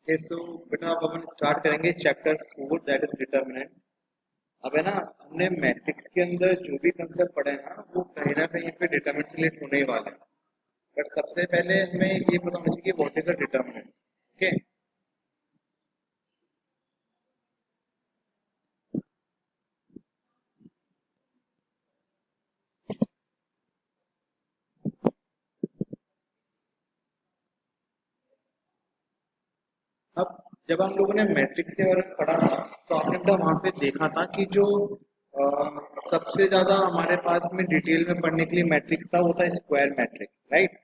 Okay so बेटा अब अपन start करेंगे चैप्टर 4 दैट इज डिटर्मिनेंट्स। अब है ना, हमने मैट्रिक्स के अंदर जो भी कंसेप्ट पढ़े हैं ना वो कहीं ना कहीं पे डिटर्मिनेंट रिलेट होने ही वाले हैं। बट सबसे पहले हमें ये पता होना चाहिए कि what is a determinant. Okay, अब जब हम लोगों ने मैट्रिक्स के बारे में पढ़ा था तो आपने बेटा वहां पे देखा था कि जो अ, सबसे ज्यादा हमारे पास में डिटेल में पढ़ने के लिए मैट्रिक्स था वो था स्क्वायर मैट्रिक्स, राइट।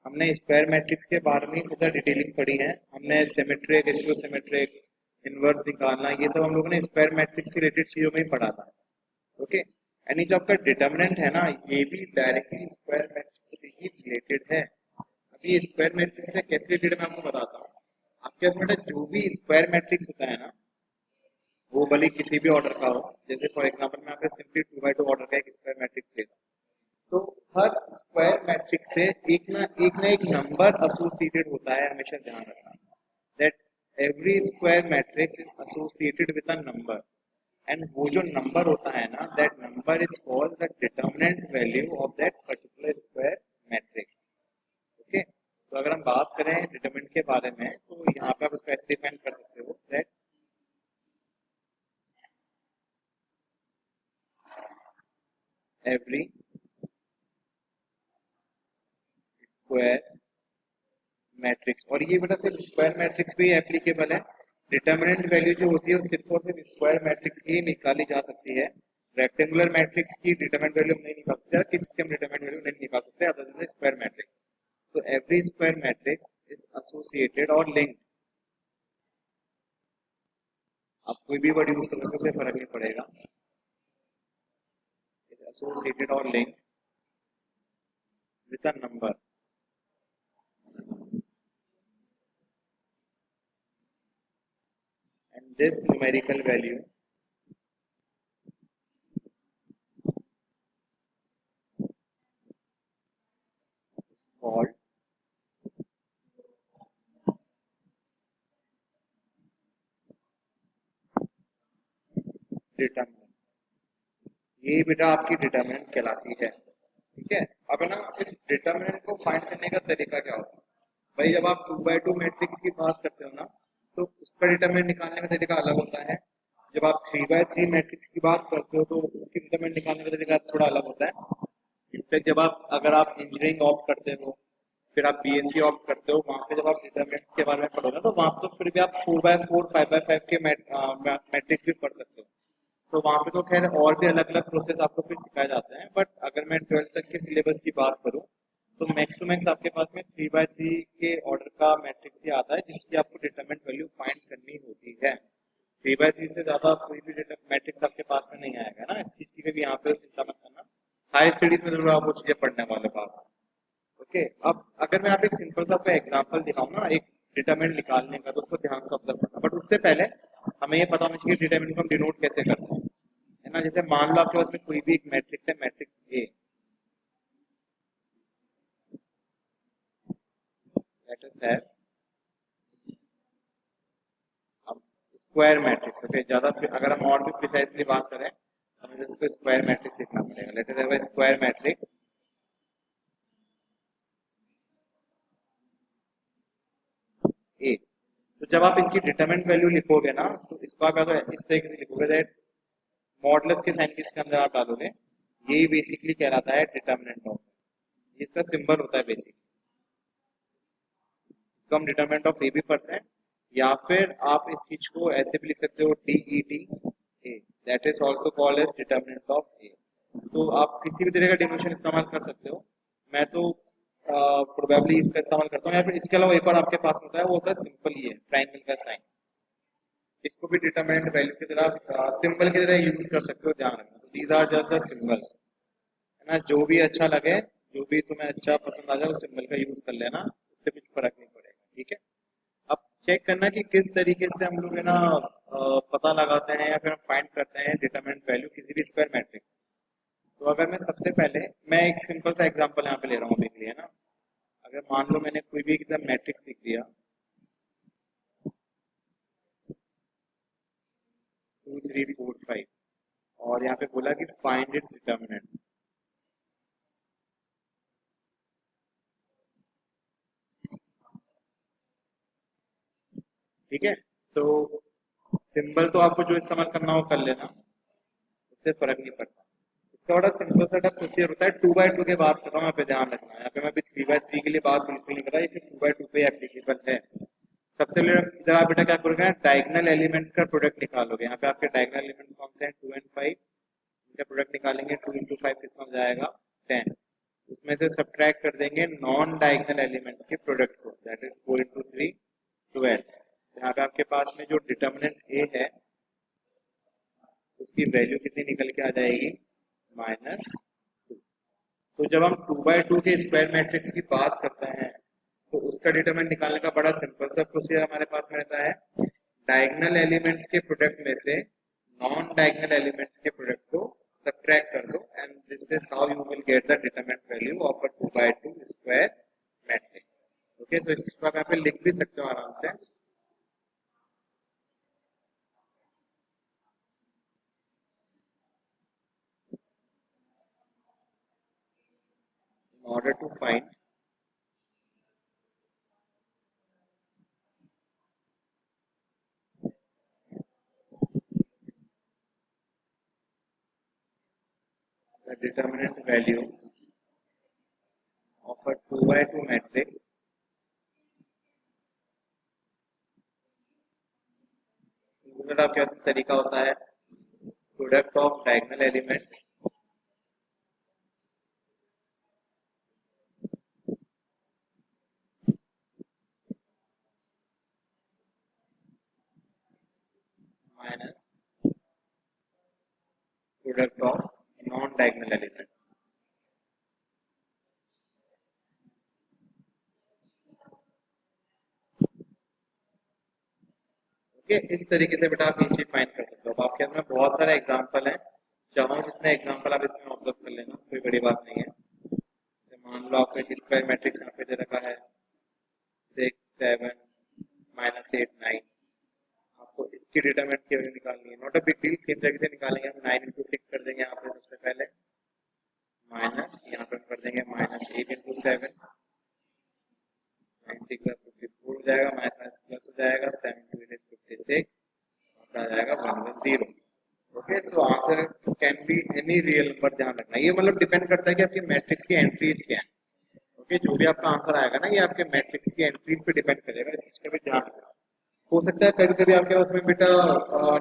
हमने स्क्वायर मैट्रिक्स के बारे में ज्यादा डिटेलिंग पढ़ी है। हमने सिमेट्रिक, एस्ट्रोसिमेट्रिक, इनवर्स निकालना, ये सब हम लोगों ने स्क्वायर मैट्रिक्स से रिलेटेड चीजों में ही पढ़ा था। ओके, यानी जो आपका डिटर्मिनेंट है ना ये भी डायरेक्टली स्क्वायर मैट्रिक्स से ही रिलेटेड है। अभी स्क्वायर मैट्रिक्स से कैसे रिलेटेड मैं आपको बताता हूँ। आपके पास बेटा जो भी स्क्वायर मैट्रिक्स होता है ना वो भले किसी भी ऑर्डर का हो। जैसे फॉर एग्जांपल मैं आपको सिंपली 2x2 ऑर्डर का एक स्क्वायर मैट्रिक्स लेता हूँ, तो हर स्क्वायर मैट्रिक्स से एक नंबर एसोसिएटेड होता है। हमेशा ध्यान रखना that every square matrix is associated with a number, and वो जो नंबर होता है ना that number is called the determinant value of that particular square matrix. Okay, तो अगर हम बात करें डिटर्मिनेंट के बारे में तो यहाँ पे आप इसको ऐसे डिफाइन कर सकते हो दैट एवरी स्क्वायर मैट्रिक्स, और ये बेटा सिर्फ स्क्वायर मैट्रिक्स पे ही एप्लीकेबल है। डिटर्मिनेंट वैल्यू जो होती है वो सिर्फ और सिर्फ स्क्वायर मैट्रिक्स की ही निकाली जा सकती है। रेक्टेंगुलर मैट्रिक्स की डिटरमिनेंट वैल्यू हम नहीं निकाल सकते, किसी की हम डिटरमिनेंट वैल्यू नहीं निकाल सकते अदर देन स्क्वायर मैट्रिक्स। तो every square matrix is associated और लिंक्ड। आप कोई भी वर्ड यूज कर सकते हो, उससे फर्क नहीं पड़ेगा। एसोसिएटेड और linked with a number, and this numerical value called determinant. ये बेटा आपकी डिटरमिनेंट कहलाती है। ठीक है, अब है ना इस डिटरमिनेंट को फाइंड करने का तरीका क्या होता है। भाई जब आप 2x2 मैट्रिक्स की बात करते हो ना तो उसका डिटरमिनेंट निकालने का तरीका अलग होता है। जब आप 3x3 मैट्रिक्स की बात करते हो तो उसकी डिटरमिनेंट निकालने का तरीका थोड़ा अलग होता है। इनफैक्ट जब आप अगर आप इंजीनियरिंग ऑप्ट करते हो, फिर आप बीएससी ऑप्ट करते हो, वहां पे जब आप डिटरमिनेंट के बारे में पढ़ोगे तो वहां पे तो फिर भी आप 4x4 5x5 के मैट्रिक्स भी पढ़ सकते हो। तो वहां पे तो खैर और भी अलग अलग प्रोसेस आपको फिर सिखाए जाते हैं, बट अगर मैं 12th तक के सिलेबस की बात करूँ तो मैक्स टू मैक्स आपके पास में 3x3 के ऑर्डर का मैट्रिक्स ही आता है जिसकी आपको डिटरमिनेंट वैल्यू फाइंड करनी होती है। 3x3 से ज्यादा कोई भी मैट्रिक्स आपके पास में नहीं आएगा ना, इस चीज की भी यहाँ पे चिंता मत करना। हाई स्टडीज में जरूर आप वो चीजें पढ़ने वाले बात। ओके, अब अगर मैं आप एक सिंपल सा आपको एग्जांपल दिखाऊं ना एक डिटरमिनेंट निकालने का तो उसको ध्यान से ऑब्जर्व करना, बट उससे पहले हमें ये पता होना चाहिए डिटरमिनेंट को हम डिनोट कैसे करते हैं। है ना, जैसे मान लो आपके पास में कोई भी एक मैट्रिक्स है, matrix A let us have अब स्क्वायर मैट्रिक्स। ओके, ज्यादा अगर हम और भी प्रिसाइजली बात करें तो हमें इसको स्क्वायर मैट्रिक्स लिखना पड़ेगा। Let us have a square matrix A. तो जब आप इसकी डिटरमिनेंट वैल्यू लिखोगे ना तो इसको आप या तो इस तरीके से लिखोगे दैट मॉडुलस के साइन के इसके अंदर आप डालोगे, यही बेसिकली कहलाता है डिटरमिनेंट ऑफ, इसका सिंबल होता है बेसिकली। इसको हम डिटरमिनेंट ऑफ ए भी पढ़ते हैं, या फिर आप इस चीज को ऐसे भी लिख सकते हो D E T A, that is also called as determinant of A. तो आप किसी भी तरह का डिनोशन इस्तेमाल कर सकते हो। मैं तो प्रोबेबली इसका इस्तेमाल करता हूँ, या फिर इसके अलावा एक और आपके पास होता है वो होता है सिंपल ये ट्राइंगल का साइन। इसको भी डिटरमिनेंट वैल्यू की तरह सिंबल की तरह यूज कर सकते हो, ध्यान रखना। तो these are just the symbols. है ना, जो भी अच्छा लगे, जो भी तुम्हें अच्छा पसंद आ जाए उस सिंबल का यूज कर लेना, उससे कुछ फर्क नहीं पड़ेगा। ठीक है, अब चेक करना कि किस तरीके से हम लोग है ना पता लगाते हैं या फिर हम फाइंड करते हैं डिटरमिनेंट वैल्यू किसी भी स्क्वायर मैट्रिक्स। तो अगर मैं सबसे पहले मैं एक सिंपल सा एग्जांपल यहाँ पे ले रहा हूँ अभी के लिए ना। अगर मान लो मैंने कोई भी एकदम मैट्रिक्स लिख दिया, 3 4 5 और यहाँ पे बोला कि फाइंड इट्स डिटर्मिनेंट। ठीक है, सो सिंबल तो आपको जो इस्तेमाल करना हो कर लेना, उससे फर्क नहीं पड़ता। इसका बड़ा सिंपल सा प्रोसीजर होता है। 2x2 के बात कर रहा हूँ, यहाँ पे ध्यान रखना है। यहाँ पे मैं अभी 3x3 के लिए बात बिल्कुल नहीं कर रहा, इसे 2x2 पे एप्लीकेबल है। सबसे पहले जरा बेटा क्या करोगे, डायगोनल एलिमेंट्स का प्रोडक्ट निकालोगे। यहाँ पे आपके डायगोनल एलिमेंट्स कौन से हैं, 2 और 5। इनका प्रोडक्ट निकालेंगे, 2 into 5 कितना हो जाएगा, 10। उसमें से सब्ट्रैक्ट कर देंगे नॉन डायगोनल एलिमेंट्स के प्रोडक्ट को, दैट इज 4 into 3 12। यहाँ पे आपके पास में जो डिटर्मिनेंट ए है उसकी वैल्यू कितनी निकल के आ जाएगी, -2। तो जब हम 2x2 के स्क्वायर मैट्रिक्स की बात करते हैं तो उसका डिटरमिनेंट निकालने का बड़ा सिंपल सा प्रोसीजर हमारे पास में रहता है। डायगोनल एलिमेंट्स के प्रोडक्ट में से नॉन डायगोनल एलिमेंट्स के प्रोडक्ट को सब्ट्रैक्ट कर दो and this is how you will get the determinant value of a 2x2 square matrix. Okay, so इसको आप यहाँ पे लिख भी सकते हो आराम से। In order to find the determinant value of a 2x2 matrix, singular आपके पास तरीका होता है product of diagonal element minus product of non diagonal element. Okay, इस तरीके से बेटा आप ये चीज फाइंड कर सकते हो। अब आपके अंदर बहुत सारे एग्जांपल हैं, चाहो जितने एग्जांपल आप इसमें ऑब्जर्व कर लेना, कोई बड़ी बात नहीं है। जैसे मान लो आपको एक स्क्वायर मैट्रिक्स यहाँ पे दे रखा है 6 7 -8 9। आपको इसकी डिटरमिनेंट की वैल्यू निकालनी है, not a big deal, same तरीके से निकालेंगे हम। 9 into 6 कर देंगे यहाँ पे सबसे पहले, माइनस यहाँ पे कर देंगे -8 into 7, 9 6 54 हो जाएगा, माइनस माइनस प्लस हो जाएगा, 7 2 8 is 56, आ जाएगा 110। Okay, so answer can be any real number. ध्यान रखना, ये मतलब डिपेंड करता है कि आपकी मैट्रिक्स की एंट्रीज क्या है। ओके, जो भी आपका आंसर आएगा ना, ये आपके मैट्रिक्स की एंट्रीज पे डिपेंड करेगा, इस चीज का भी ध्यान रखना। हो सकता है कभी कभी आपके पास में बेटा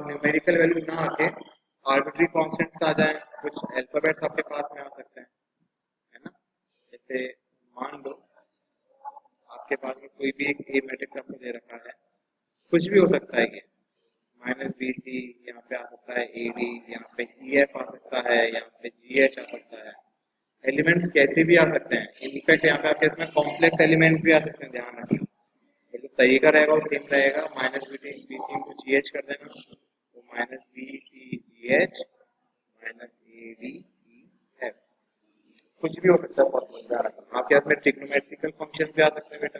न्यूमेरिकल वैल्यू ना आके आर्बिट्री कॉन्स्टेंट्स आ जाए, कुछ अल्फाबेट्स आपके पास में आ सकते हैं, है ना। जैसे मान लो आपके पास में कोई भी एक ए मैट्रिक्स आपको दे रखा है, कुछ भी हो सकता है ये, -BC, यहाँ पे आ सकता है AD, यहाँ पे EF आ सकता है, यहाँ पे GH आ सकता है। एलिमेंट्स कैसे भी आ सकते हैं, इनफैक्ट यहाँ पे आपके इसमें कॉम्प्लेक्स एलिमेंट्स भी आ सकते हैं, ध्यान रखना। तो जो तरीका रहेगा वो सेम रहेगा, -BC इंटू GH कर देना, तो -BC GH -AD EF, कुछ भी हो सकता है पॉसिबल, ध्यान रखना। आपके पास में ट्रिग्नोमेट्रिकल फंक्शन भी आ सकते हैं बेटा,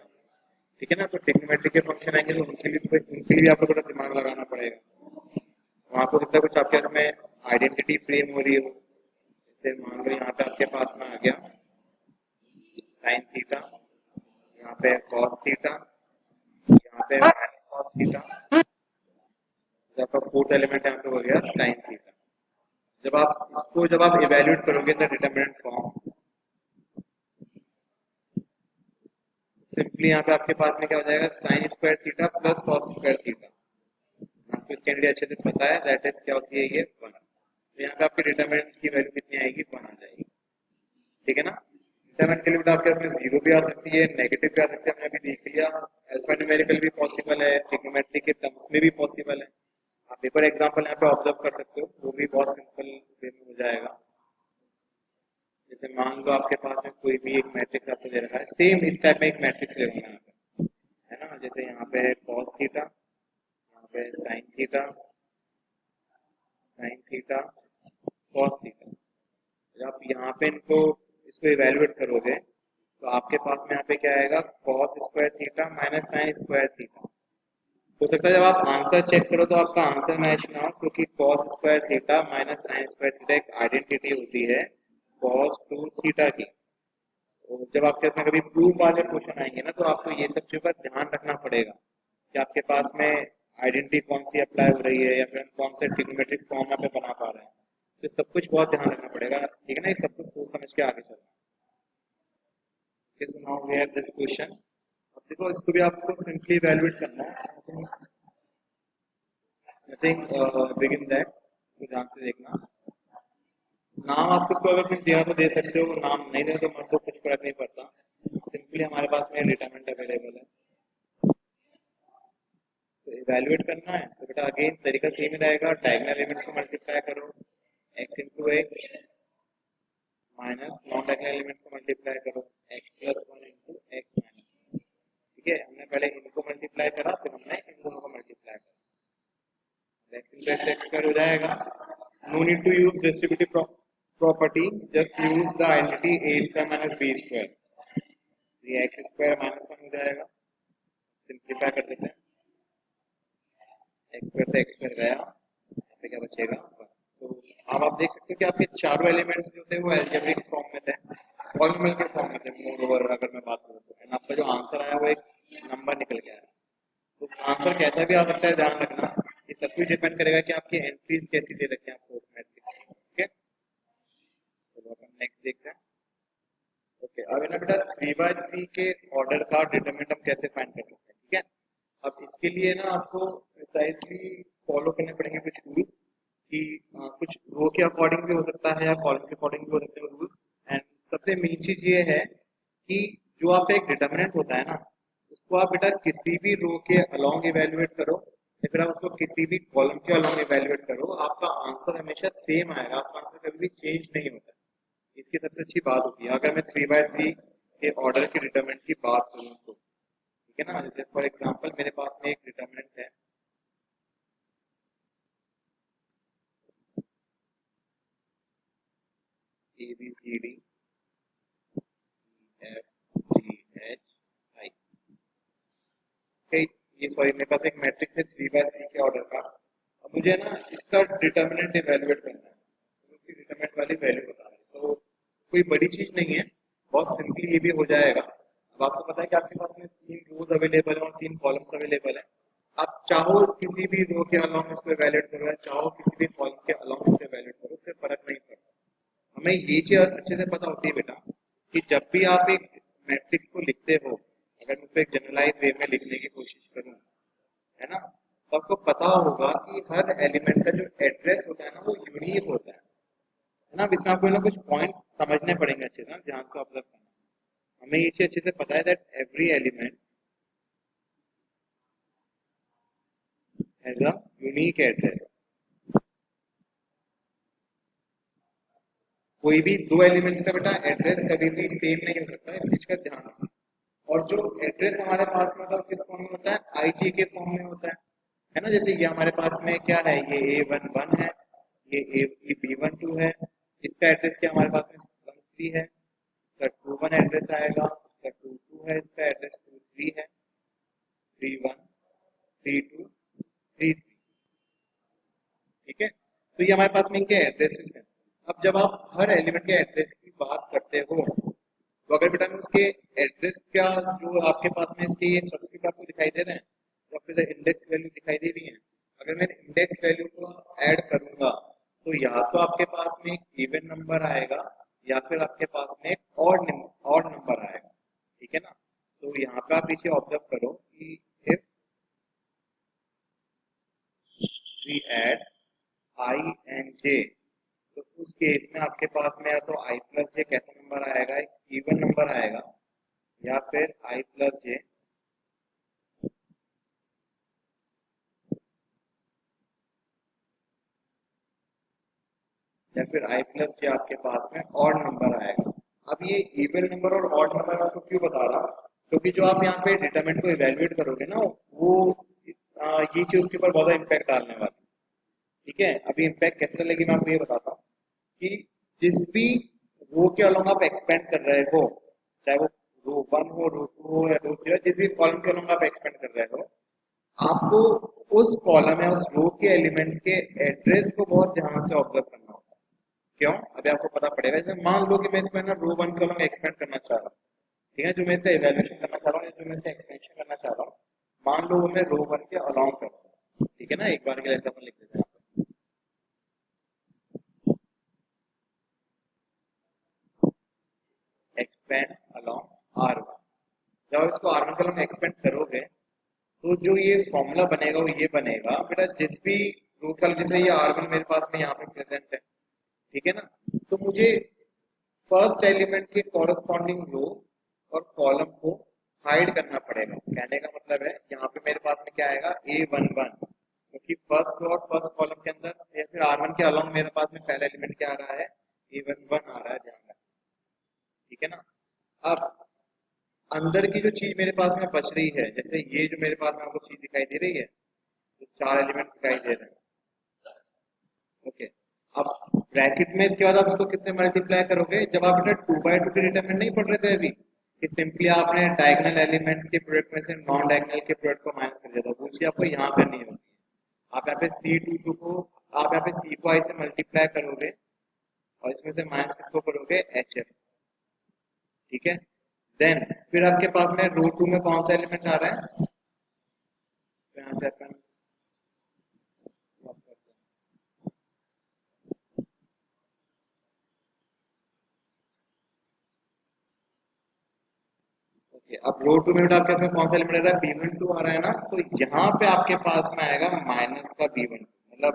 ठीक है ना। तो ट्रिग्नोमेट्रिक के फंक्शन आएंगे तो उनके लिए भी आपको थोड़ा दिमाग लगाना पड़ेगा। वहाँ हो सकता है कुछ आपके पास में आइडेंटिटी फ्रेम हो रही हो। जैसे मान लो यहाँ पे आपके पास में आ गया साइन थीटा, यहाँ पे कॉस थीटा, यहाँ पे माइनस कॉस थीटा, आपका फोर्थ एलिमेंट यहाँ पे हो गया साइन थीटा। जब आप इवेल्युएट करोगे द डिटरमिनेंट फॉर्म, सिंपली यहाँ पे आपके पास में क्या हो जाएगा, sine square theta plus cos square theta. आपको इसके लिए अच्छे से पता है, दैट इज क्या होती है, ये 1। तो यहाँ पे आपकी डिटरमिनेंट की वैल्यू कितनी आएगी, 1 आ जाएगी, ठीक है ना। डिटरमिनेंट के लिए बेटा आपके अपने 0 भी आ सकती है, नेगेटिव भी आ सकती है, हमने अभी देख लिया। अल्फा न्यूमेरिकल भी पॉसिबल है, ट्रिग्नोमेट्री के टर्म्स में भी पॉसिबल है। आप एक और एग्जांपल यहाँ पे ऑब्जर्व कर सकते हो, वो भी बहुत सिंपल वे में हो जाएगा। जैसे मान लो आपके पास में कोई भी एक मैट्रिक्स आपको दे रखा है, सेम इस टाइप में एक मैट्रिक्स ले रखा है ना। जैसे यहाँ पे कॉस थीटा, यहाँ पे साइन थीटा कॉस थीटा। जब आप यहाँ पे इसको इवेल्युएट करोगे तो आपके पास में यहाँ पे क्या आएगा, cos square theta minus sine square theta. हो सकता है जब आप आंसर चेक करो तो आपका आंसर मैच ना हो, क्योंकि cos square theta minus sine square theta एक आइडेंटिटी होती है cos टू थीटा की। तो जब आपके इसमें कभी प्रूफ वाले क्वेश्चन आएंगे ना, तो आपको ये सब चीज़ों का ध्यान रखना पड़ेगा कि आपके पास में आइडेंटिटी कौन सी अप्लाई हो रही है या फिर कौन से ट्रिग्नोमेट्रिक फॉर्म यहाँ पे बना पा रहे हैं। तो सब कुछ बहुत ध्यान रखना पड़ेगा, ठीक है ना, ये सब कुछ सोच समझ के आगे चलना। So now we have this question. अब देखो इसको भी आपको सिंपली इवैल्यूएट करना है। आई थिंक बिगिन दैट, तो ध्यान से देखना। नाम आपको इसको अगर कुछ देना तो दे सकते हो, नाम नहीं देना तो मत दो, कुछ फर्क नहीं पड़ता। सिंपली हमारे पास में डिटरमिनेंट अवेलेबल है, तो इवैल्यूएट करना है। तो बेटा अगेन तरीका सेम ही रहेगा, डायगोनल एलिमेंट्स को मल्टीप्लाई करो, x into x minus non diagonal elements को मल्टीप्लाई करो, x plus one into x minus. ठीक है, हमने पहले इनको मल्टीप्लाई करा, फिर हमने इन दोनों को मल्टीप्लाई करा, x into x x square हो जाएगा। No need to use distributive property, just use the identity a square minus b square. ये एक्स स्क्वायर माइनस वन हो जाएगा, सिंप्लीफाई कर देते हैं, एक्स स्क्वायर से एक्स स्क्वायर गया, यहाँ पे क्या बचेगा। तो अब आप देख सकते हो कि आपके चारों एलिमेंट्स जो थे वो अलजेब्रिक फॉर्म में थे, पॉलिनोमियल के फॉर्म में थे मोर ओवर, अगर मैं बात करूँ तो। एंड आपका जो आंसर आया वो एक नंबर निकल गया है। तो आंसर कैसा भी आ सकता है, ध्यान रखना। ये सब कुछ डिपेंड करेगा कि आपकी एंट्रीज कैसी दे रखी है आपको उस मैट्रिक्स में। ठीक है, तो अपन नेक्स्ट देखते हैं। ओके, अब है ना बेटा 3 by 3 के ऑर्डर का डिटरमिनेंट हम कैसे फाइंड कर सकते हैं। ठीक है, अब इसके लिए ना आपको प्रिसाइजली फॉलो करने पड़ेंगे कुछ रूल्स, कि कुछ रो के अकॉर्डिंग भी हो सकता है या कॉलम के अकॉर्डिंग भी हो सकते हैं रूल्स। एंड सबसे मेन चीज ये है कि जो आप एक डिटरमिनेंट होता है ना, उसको आप बेटा किसी भी रो के अलोंग इवेल्युएट करो या फिर आप उसको किसी भी कॉलम के अलोंग इवेल्युएट करो, आपका आंसर हमेशा सेम आएगा, आपका आंसर कभी भी चेंज नहीं होता है। इसकी सबसे अच्छी बात होती है, अगर मैं 3 by 3 के ऑर्डर के डिटरमिनेंट की बात करूँ तो। ठीक है ना, जैसे फॉर एग्जांपल मेरे पास में एक डिटरमिनेंट है a b c d f g h i. ये सॉरी मेरे पास एक मैट्रिक्स है 3 by 3 के ऑर्डर का। अब मुझे ना इसका डिटरमिनेंट इवेल्युएट करना है, तो उसकी डिटरमिनेंट वाली वैल्यू बताना है। तो कोई बड़ी चीज नहीं है, बहुत सिंपली ये भी हो जाएगा। अब आपको पता है कि आपके पास में 3 रोज अवेलेबल है और 3 कॉलम्स अवेलेबल है। आप चाहो किसी भी रो के अलोंग इसको इवेल्युएट करो या चाहो किसी भी कॉलम के अलोंग इसको इवेल्युएट करो, उससे फर्क नहीं पड़ता। हमें ये चीज अच्छे से पता होती है बेटा कि जब भी आप एक मैट्रिक्स को लिखते हो, अगर मैं उसको एक जनरलाइज वे में लिखने की कोशिश करूं, है ना, तो आपको पता होगा कि हर एलिमेंट का जो एड्रेस होता है ना वो यूनिक होता है ना। अब इसमें आपको ना कुछ पॉइंट्स समझने पड़ेंगे अच्छे से ना, ध्यान से ऑब्जर्व करना। हमें ये चीज अच्छे से पता है that every element has a unique address. कोई भी दो एलिमेंट्स का बेटा एड्रेस कभी भी सेम नहीं हो सकता, इस चीज का ध्यान रखना। और जो एड्रेस हमारे पास में होता है किस फॉर्म में होता है, आईजी के फॉर्म में होता है ना। जैसे ये हमारे पास में क्या है, ये A11 है, ये B12 है, इसका एड्रेस क्या हमारे पास में 13 है, इसका 21 एड्रेस आएगा, इसका 22 है, इसका एड्रेस 23 है, 31, 32, 33। ठीक है, तो ये हमारे पास में इनके एड्रेसेस हैं। अब जब आप हर एलिमेंट के एड्रेस की बात करते हो, तो अगर बेटा मैं उसके एड्रेस का जो आपके पास में इसके ये सब्स्क्रिप्ट आपको दिखाई दे रहे हैं, तो आपको इंडेक्स वैल्यू दिखाई दे रही है। अगर मैं इंडेक्स वैल्यू को ऐड करूंगा, तो या तो आपके पास में एक इवन नंबर आएगा या फिर आपके पास में एक ऑड नंबर आएगा। ठीक है ना, तो यहाँ पे आप पीछे ऑब्जर्व करो कि if we add I and J, तो उस केस में आपके पास में या तो आई प्लस जे कैसा नंबर आएगा, एक इवन नंबर आएगा, या फिर आई प्लस जे या फिर आई प्लस जे आपके पास में ऑड नंबर आएगा। अब ये इवन नंबर और ऑड नंबर आपको क्यों बता रहा, क्योंकि जो आप यहाँ पे डिटरमिनेंट को इवेल्युएट करोगे ना, वो ये चीज उसके ऊपर बहुत इम्पैक्ट डालने वाली। ठीक है, अभी इम्पैक्ट कैसे डालेगी मैं आपको ये बताता हूँ कि जिस भी रो के अलोंग आप एक्सपेंड कर रहे हो, चाहे वो रो 1 हो, रो 2 हो या रो 3, जिस भी कॉलम के अलोंग आप एक्सपेंड कर रहे हो, आपको उस कॉलम या उस रो के एलिमेंट्स के एड्रेस को बहुत ध्यान से ऑब्जर्व करना होगा। क्यों? अभी आपको पता पड़ेगा। जैसे मान लो कि मैं इसको है ना रो 1 कॉलम एक्सपेंड करना चाह रहा हूँ, ठीक है, जो मैं इसका इवेल्युएशन करना चाह रहा हूँ, जो मैं इसका एक्सपेंशन करना चाह रहा हूँ, मान लो वो मैं रो 1 के अलाउंग करता हूँ, ठीक है ना। एक बार के लिए ऐसा अपन लिख देते हैं, एक्सपेंड अलोंग R1। जब आप इसको R1 कॉलम एक्सपेंड करोगे तो जो ये फॉर्मूला बनेगा वो ये बनेगा बेटा, जिस भी रो कॉलम, जैसे ये R1 मेरे पास में यहाँ पे प्रेजेंट है, ठीक है ना, तो मुझे फर्स्ट एलिमेंट के कॉरस्पॉन्डिंग रो और कॉलम को हाइड करना पड़ेगा। कहने का मतलब है यहाँ पे मेरे पास में क्या आएगा, A11, क्योंकि फर्स्ट रो और फर्स्ट कॉलम के अंदर या फिर R1 के अलाउंग मेरे पास में पहला एलिमेंट क्या आ रहा है, A11 आ रहा है, ध्यान रखना, ठीक है ना। अब अंदर की जो चीज मेरे पास में बच रही है, जैसे ये जो मेरे पास में आपको चीज दिखाई दे रही है, तो 4 एलिमेंट दिखाई दे रहे हैं, ओके। अब ब्रैकेट में इसके बाद आप इसको किससे मल्टीप्लाई करोगे, जब आप बेटा 2 by 2 की डिटरमिनेंट नहीं पढ़ रहे थे अभी, कि सिंपली आपने डायगोनल एलिमेंट्स के प्रोडक्ट में से नॉन डायगोनल के प्रोडक्ट को माइनस कर दिया था, वो चीज आपको यहाँ करनी होगी। आप यहाँ पे C22 को, आप यहाँ पे C को I से मल्टीप्लाई करोगे और इसमें से माइनस किसको करोगे, HF, ठीक है। देन फिर आपके पास में रो 2 में कौन सा एलिमेंट आ रहा है, तो यहाँ से अपन ओके। अब रो 2 में बेटा आपके इसमें कौन सा एलिमेंट आ रहा है, B12 आ रहा है ना, तो यहाँ पे आपके पास में आएगा माइनस का B12, मतलब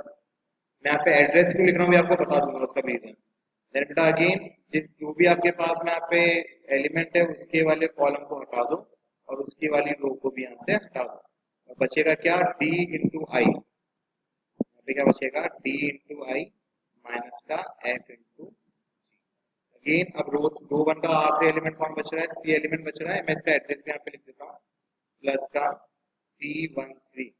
मैं यहाँ पे एड्रेस क्यों लिख रहा हूँ ये आपको बता दूंगा उसका रीजन। देन बेटा अगेन जो भी आपके पास में यहाँ पे एलिमेंट है उसके वाले कॉलम को हटा दो और उसकी वाली रो को भी यहाँ से हटा दो, और बचेगा क्या, D इंटू आई, यहाँ पे क्या बचेगा, D इंटू आई माइनस का F इंटू। अगेन अब रो 1 का आखिरी एलिमेंट कौन बच रहा है, C एलिमेंट बच रहा है, मैं इसका एड्रेस भी यहाँ पे लिख देता हूँ, प्लस का C13।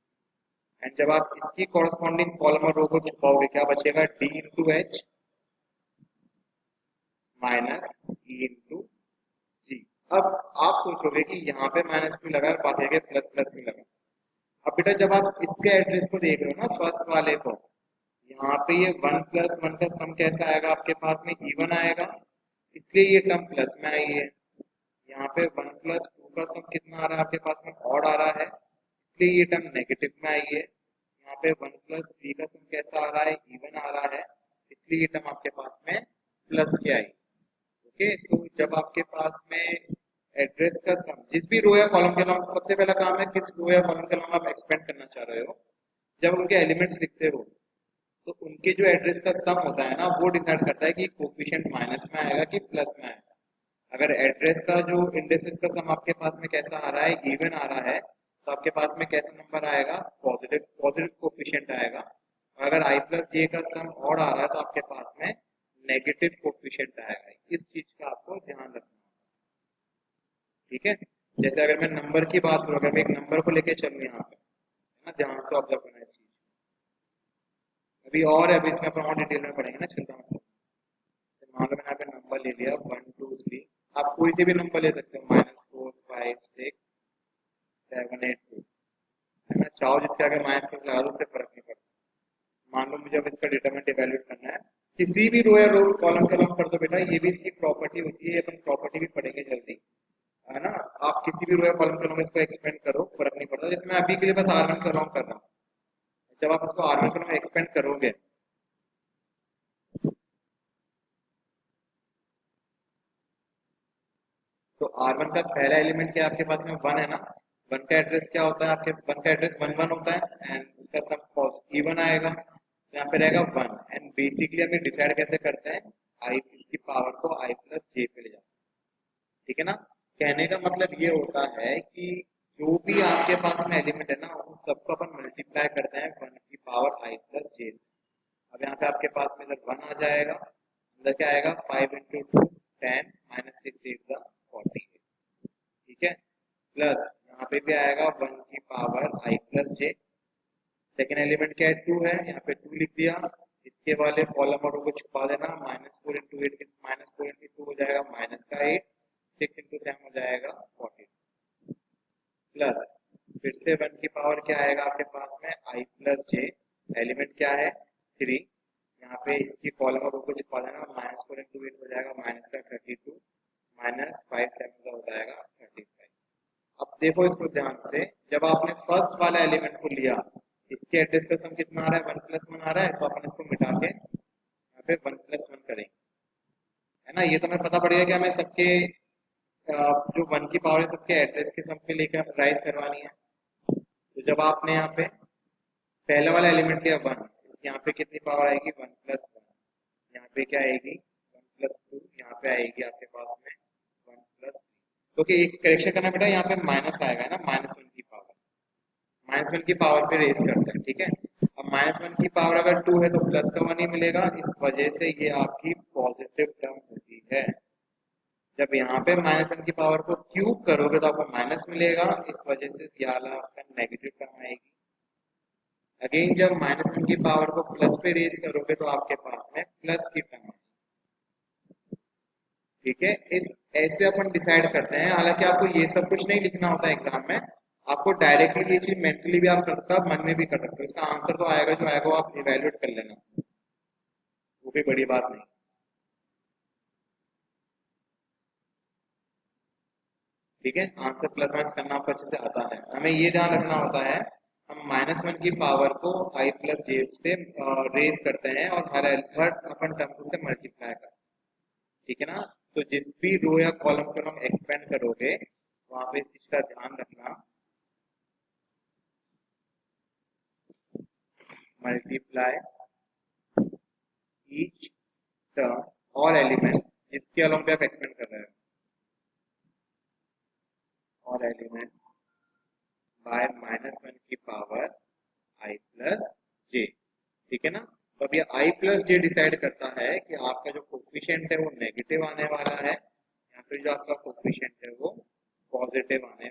एंड जब आप इसकी कॉरस्पॉन्डिंग कॉलम और रो को छुपाओगे क्या बचेगा, D into H minus E into G. अब आप सोचोगे कि यहाँ पे माइनस क्यों लगा और बाकी के प्लस प्लस क्यों लगा। अब बेटा जब आप इसके एड्रेस को देख रहे हो ना फर्स्ट वाले को, यहाँ पे ये 1 + 1 का सम कैसा आएगा आपके पास में, इवन आएगा, इसलिए ये टर्म प्लस में आई है। यहाँ पे 1 + 2 का सम कितना आ रहा है आपके पास में, ऑड आ रहा है, इसलिए ये टर्म नेगेटिव में आई है। यहाँ पे 1 + 3 का सम कैसा आ रहा है, इवन आ रहा है, इसलिए ये टर्म आपके पास में प्लस के आई। ओके, सो जब आपके पास में एड्रेस का सम जिस भी रो या कॉलम के नाम, सबसे पहला काम है किस रो या कॉलम के नाम आप एक्सपेंड करना चाह रहे हो, जब उनके एलिमेंट्स लिखते हो तो उनके जो एड्रेस का सम होता है ना वो डिसाइड करता है कि कोफिशिएंट माइनस में आएगा कि प्लस में आएगा। अगर एड्रेस का जो इंडेक्सेस का सम आपके पास में कैसा आ रहा है, इवन आ रहा है, तो आपके पास में कैसा नंबर आएगा, पॉजिटिव पॉजिटिव कोफिशिएंट आएगा। और अगर I + J का सम ऑड आ रहा है तो आपके पास में नेगेटिव कोफिशिएंट आएगा। इस चीज का आपको ध्यान रखना है, ठीक है। जैसे अगर मैं नंबर की बात करूँ, अगर मैं एक नंबर को लेके चलूँ यहाँ पे, है ना, ध्यान से ऑब्जर्व करना है इस चीज। अभी और है, अभी इसमें अपन और डिटेल में पढ़ेंगे ना, चलता हूँ। मान लो मैंने यहाँ पे नंबर ले लिया 1 2 3, आप कोई से भी नंबर ले सकते हो, -4 5 6 7 8 2, है ना, चाहो जिसके आगे माइनस लगा दो, उससे फर्क नहीं पड़ता। मान लो मुझे अब इसका डिटरमिनेंट इवैल्यूएट करना है, किसी भी रो या रो कॉलम का नाम कर दो बेटा, ये भी इसकी प्रॉपर्टी होती है, अपन प्रॉपर्टी भी पढ़ेंगे जल्दी, है ना। आप किसी भी रो या कॉलम का नाम इसको एक्सपेंड करो, फर्क नहीं पड़ता। जैसे मैं अभी के लिए बस R1 का नाम कर रहा हूँ, जब आप इसको R1 का नाम एक्सपेंड करोगे तो R1 का पहला एलिमेंट क्या आपके पास में 1 है ना, 1 का एड्रेस क्या होता है, आपके 1 का एड्रेस 1 1 होता है, एंड उसका सब इवन आएगा, तो यहाँ पे रहेगा 1। एंड बेसिकली हम डिसाइड कैसे करते हैं, आई इसकी पावर को I + J पे ले जाते हैं, ठीक है ना। कहने का मतलब ये होता है कि जो भी आपके पास में एलिमेंट है ना उन सबको अपन मल्टीप्लाई करते हैं 1 की पावर I + J से। अब यहाँ पे आपके पास में जब 1 आ जाएगा, अंदर क्या आएगा, 5 × 2 10 -6 8 40, ठीक है, प्लस यहाँ पे भी आएगा 1 की power I + J। Second element क्या है, 2 है, यहाँ पे 2 लिख दिया, इसके वाले कॉलम और रो को छुपा देना, -4 × 8 -4 × 2 हो जाएगा माइनस का 8, 6 × 7 हो जाएगा 40, प्लस फिर से 1 की पावर क्या आएगा आपके पास में, आई प्लस जे, एलिमेंट क्या है 3, यहाँ पे इसकी कॉलम को कुछ कॉलम है, -4 × 8 हो जाएगा, माइनस का 32, -5 7 का हो जाएगा 35। अब देखो इसको ध्यान से, जब आपने फर्स्ट वाला एलिमेंट को लिया, इसके एड्रेस का सम कितना आ रहा है, 1 + 1 आ रहा है, तो अपन इसको मिटा के यहाँ पे 1 + 1 करेंगे, है ना। ये तो हमें पता पड़ गया कि हमें सबके जो 1 की पावर है सबके एड्रेस के सम पे लेकर राइज करवानी है। तो जब आपने यहाँ पे पहला वाला एलिमेंट किया 1, इसके यहाँ पे कितनी पावर आएगी 1 + 1, यहाँ पे क्या आएगी 1 + 2, यहाँ पे आएगी आपके पास में 1 + 3। क्योंकि एक करेक्शन करना बेटा, यहाँ पे माइनस आएगा ना, -1 की पावर, -1 की पावर पे रेज करते हैं, ठीक है। अब -1 की पावर अगर 2 है तो प्लस का 1 ही मिलेगा, इस वजह से ये आपकी पॉजिटिव टर्म होती है। जब यहाँ पे -1 की पावर को क्यूब करोगे तो आपको माइनस मिलेगा, इस वजह से ये वाला आपका नेगेटिव टर्म आएगी। अगेन जब -1 की पावर को प्लस पे रेज करोगे तो आपके पास में प्लस की टर्म है, ठीक है। इस ऐसे अपन डिसाइड करते हैं, हालांकि आपको ये सब कुछ नहीं लिखना होता एग्जाम में, आपको डायरेक्टली ये चीज मेंटली भी आप कर सकते हो, मन में भी कर सकते हो, इसका आंसर तो आएगा जो आएगा वो आप इवेल्युएट कर लेना, वो भी बड़ी बात नहीं, ठीक है। आंसर प्लस माइनस करना आपको अच्छे से आता है, हमें ये ध्यान रखना होता है, हम -1 की पावर को आई प्लस जे से रेज करते हैं और हर अपन टर्म से मल्टीप्लाई करते हैं, ठीक है ना। तो जिस भी रो या कॉलम को हम एक्सपेंड करोगे वहां पे इस चीज का ध्यान रखना, मल्टीप्लाई ईच टर्म और एलिमेंट जिसके अलॉन्ग पे आप एक्सपेंड कर रहे हो, और एलिमेंट बाय -1 की पावर आई प्लस जे, ठीक है ना। तो अब ये आई प्लस जे डिसाइड करता है कि आपका जो कोफिशिएंट है वो नेगेटिव आने वाला है या फिर जो आपका कोफिशिएंट है वो पॉजिटिव आने